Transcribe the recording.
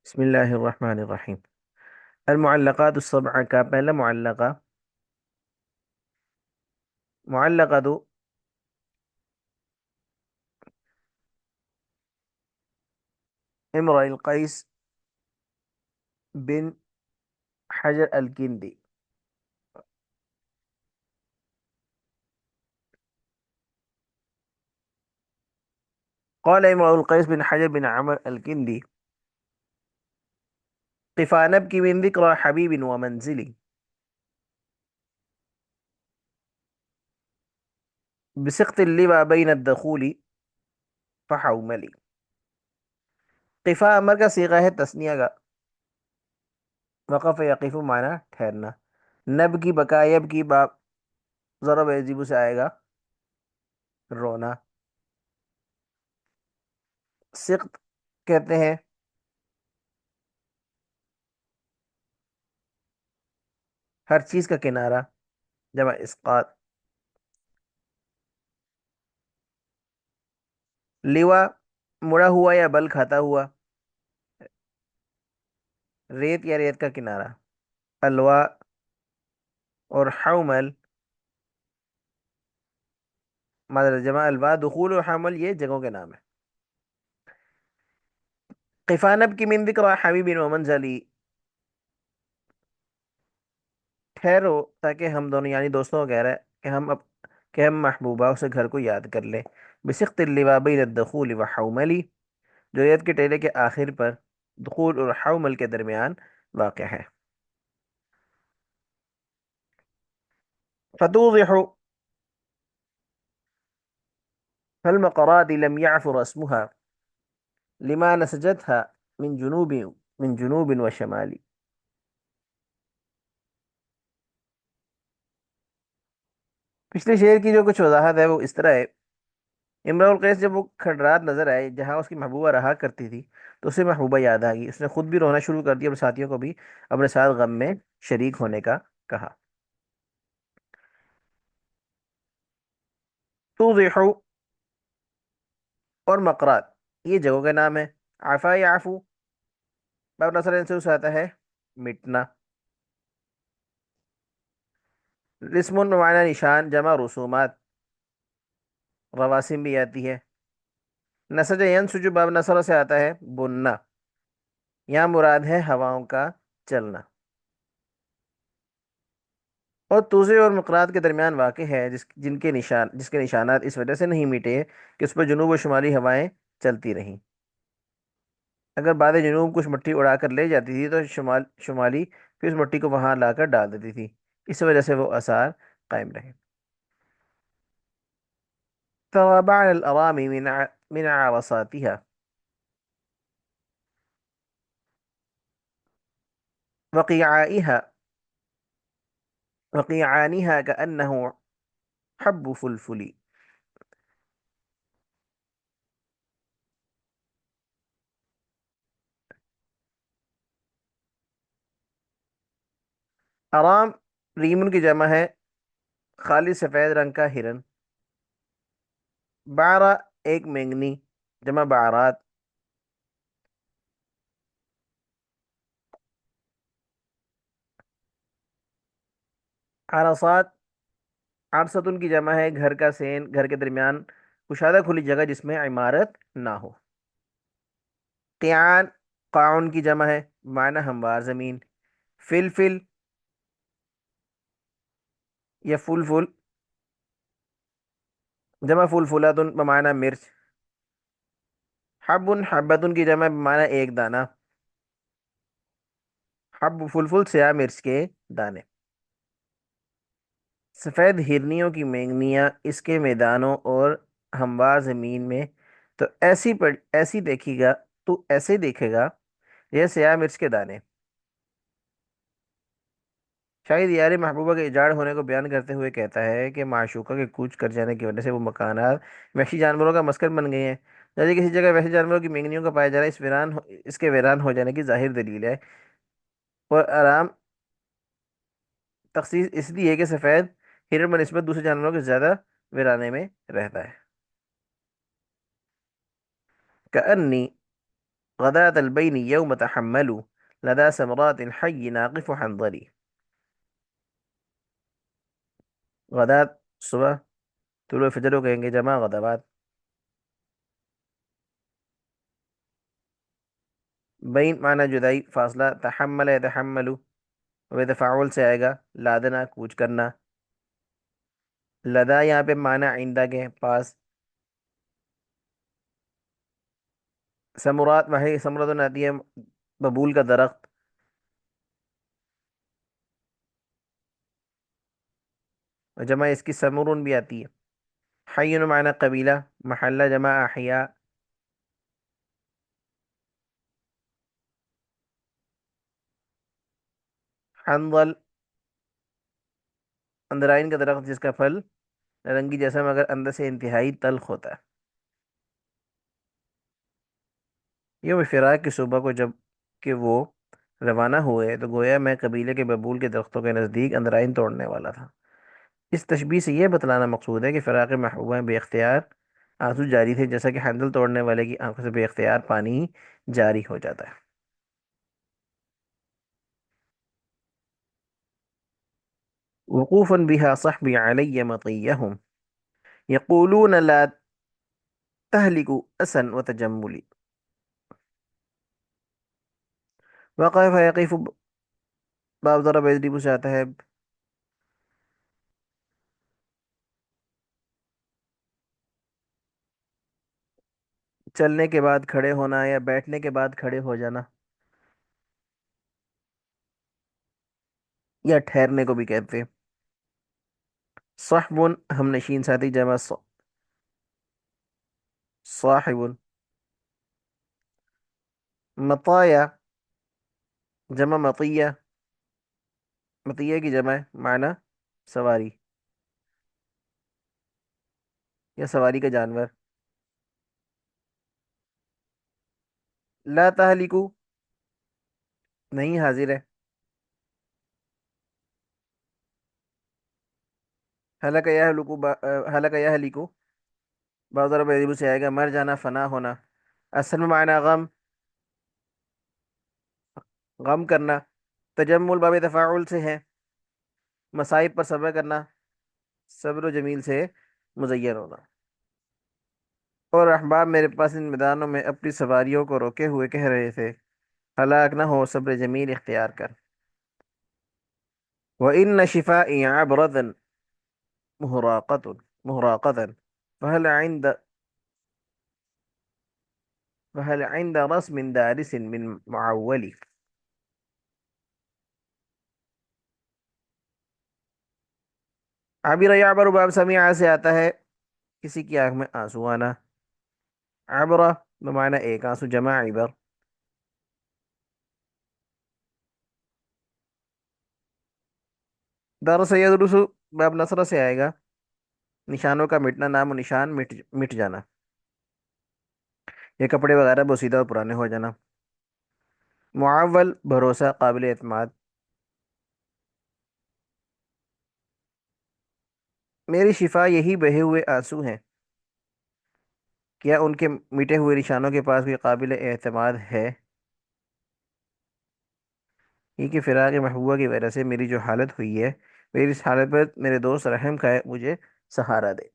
بسم اللہ الرحمن الرحیم۔ المعلقات السبع کا پہلا معلقہ، معلقۃ امرؤ القیس بن حجر الکندی۔ قال امرؤ القیس بن حجر بن عمر الکندی: قفا نبکی من ذکری حبیب ومنزلی بسقط اللوا بین الدخول فحوملی۔ قفا امر کا صیغہ ہے تثنیہ کا، وقف یقف معنی ٹھہرنا، نب کی بکا یب کی باب ضرب یجب سے آئے گا رونا، سقط کہتے ہیں ہر چیز کا کنارہ، جمع اسقاط۔ لیوا مڑا ہوا یا بل کھاتا ہوا، ریت یا ریت کا کنارہ۔ الوا اور حومل مادر جمع الوا، دخول اور حمل یہ جگہوں کے نام ہیں۔ قفانب کی من ذکر حبیب و منزلی، ٹھہرو تاکہ ہم دونوں یعنی دوستوں کو کہہ رہے ہیں کہ ہم محبوبہ اسے گھر کو یاد کر لیں۔ بسقط اللوا بین الدخول و حوملی، جو ریت کے ٹیلے کے آخر پر دخول اور حومل کے درمیان واقع ہے۔ فتوضح فالمقرات لم يعفر اسمها لما نسجتها من جنوب وشمال۔ پچھلے شعر کی جو کچھ وضاحت ہے وہ اس طرح ہے: امراء القیس جب وہ کھنڈرات نظر آئے جہاں اس کی محبوبہ رہا کرتی تھی تو اسے محبوبہ یاد آ گئی، اس نے خود بھی رونا شروع کر دیا اور ساتھیوں کو بھی اپنے ساتھ غم میں شریک ہونے کا کہا۔ توضح اور مقرات یہ جگہوں کے نام ہے۔ عفا یعفو باب نصر سے آتا ہے مٹنا۔ رسم معنی نشان، جمع رسومات، رواسم بھی آتی ہے۔ نسج ینسج باب نصر سے آتا ہے بننا، یہاں مراد ہے ہواؤں کا چلنا۔ اور توضیع اور مقرات کے درمیان واقع ہے جس کے نشانات اس وجہ سے نہیں مٹے کہ اس پر جنوب و شمالی ہوائیں چلتی رہیں۔ اگر باد جنوب کچھ مٹی اڑا کر لے جاتی تھی تو شمالی پھر اس مٹی کو وہاں لا کر ڈال دیتی تھی، اس وجہ سے وہ آثار قائم رہے۔ ترابع الارام من عرصاتها وقيعانها كأنه حب فلفل۔ ارام ریمن کی جمع ہے، خالص سفید رنگ کا ہرن۔ بعرہ ایک مینگنی، جمع بعرات۔ عرصات عرصتن کی جمع ہے، گھر کا سین، گھر کے درمیان کشادہ کھلی جگہ جس میں عمارت نہ ہو۔ قیعان قاعن کی جمع ہے، معنی ہموار زمین۔ فلفل یا فلفل جمع فلفلاتن بمعنی مرچ۔ حب حبتن کی جمع بمعنی ایک دانہ۔ حب فلفل سیاہ مرچ کے دانے۔ سفید ہرنیوں کی مینگنیاں اس کے میدانوں اور ہموار زمین میں تو ایسے دیکھے گا یہ سیاہ مرچ کے دانے۔ شاید یار محبوبہ کے اجاڑ ہونے کو بیان کرتے ہوئے کہتا ہے کہ معشوقہ کے کوچ کر جانے کی وجہ سے وہ مکانات وحشی جانوروں کا مسکن بن گئے ہیں۔ جیسے کسی جگہ وحشی جانوروں کی مینگنیوں کا پایا جانا اس کے ویران ہو جانے کی ظاہر دلیل ہے، اور آرام تخصیص اس لیے کہ سفید ہرن بنسبت دوسرے جانوروں کے زیادہ ویرانے میں رہتا ہے۔ کأنی غداة البين يوم تحملوا لدى سمرات الحي ناقف حنظلي. غدات صبح، طلوع الفجر کو کہیں گے جمع غدوات. بین معنی جدائی فاصلہ، تحمل يتحمل وہ تفاعل سے آئے گا، لادنا کوچ کرنا. لدا یہاں پہ معنی آئندہ کے پاس. ثمرات وہی ثمرۃ آتی ہے ببول کا درخت. اور جمع اس کی سمرون بھی آتی ہے. حی معنی قبیلہ، محلہ جمع احیاء. حنظل اندرائن کا درخت جس کا پھل نارنگی جیسا مگر اندر سے انتہائی تلخ ہوتا ہے. یوم فراق کی صبح کو جب کہ وہ روانہ ہوئے تو گویا میں قبیلے کے ببول کے درختوں کے نزدیک اندرائن توڑنے والا تھا. اس تشبیہ سے یہ بتلانا مقصود ہے کہ فراق محبوبہ بے اختیار آنسو جاری تھے، جیسا کہ حنظل توڑنے والے کی آنکھوں سے بے اختیار پانی جاری ہو جاتا ہے. وقوفا بها صحبي علي مطيهم يقولون لا تهلك أسا وتجملي. وقف يقف باب ضرب يضرب سے آتا ہے چلنے کے بعد کھڑے ہونا یا بیٹھنے کے بعد کھڑے ہو جانا، یا ٹھہرنے کو بھی کہتے ہیں. صحب ہم نشین ساتھی جمع صاحب. مطایا جمع مطیہ، مطیہ کی جمع معنی سواری یا سواری کا جانور. لا تہلکو نہیں حاضر ہے. ہلاک یہلکو ہلاک یہلکو بعض ضرب یضرب سے آئے گا مر جانا فنا ہونا. اصل میں معنی غم، غم کرنا. تجمل باب تفاعل سے ہے، مصائب پر صبر کرنا، صبر و جمیل سے مزین ہونا. اور احباب میرے پاس ان میدانوں میں اپنی سواریوں کو روکے ہوئے کہہ رہے تھے ہلاک نہ ہو، صبر جمیل اختیار کر. وَإِنَّ شِفَائِي عَبْرَةً مُهْرَاقَةً فهل عند رسم دارس من معول. عبر یعبر باب سمیع سے آتا ہے کسی کی آنکھ میں آنسو آنا. عبرہ بمعنی ایک آنسو جمع عبر. درس یدرس باب نصر سے آئے گا نشانوں کا مٹنا، نام و نشان مٹ جانا، یہ کپڑے وغیرہ بوسیدہ اور پرانے ہو جانا. معول بھروسہ، قابل اعتماد. میری شفا یہی بہے ہوئے آنسو ہیں، کیا ان کے مٹے ہوئے نشانوں کے پاس بھی قابل اعتماد ہے. یہ کہ فراق محبوبہ کی وجہ سے میری جو حالت ہوئی ہے، میری اس حالت پر میرے دوست رحم کھائے مجھے سہارا دے.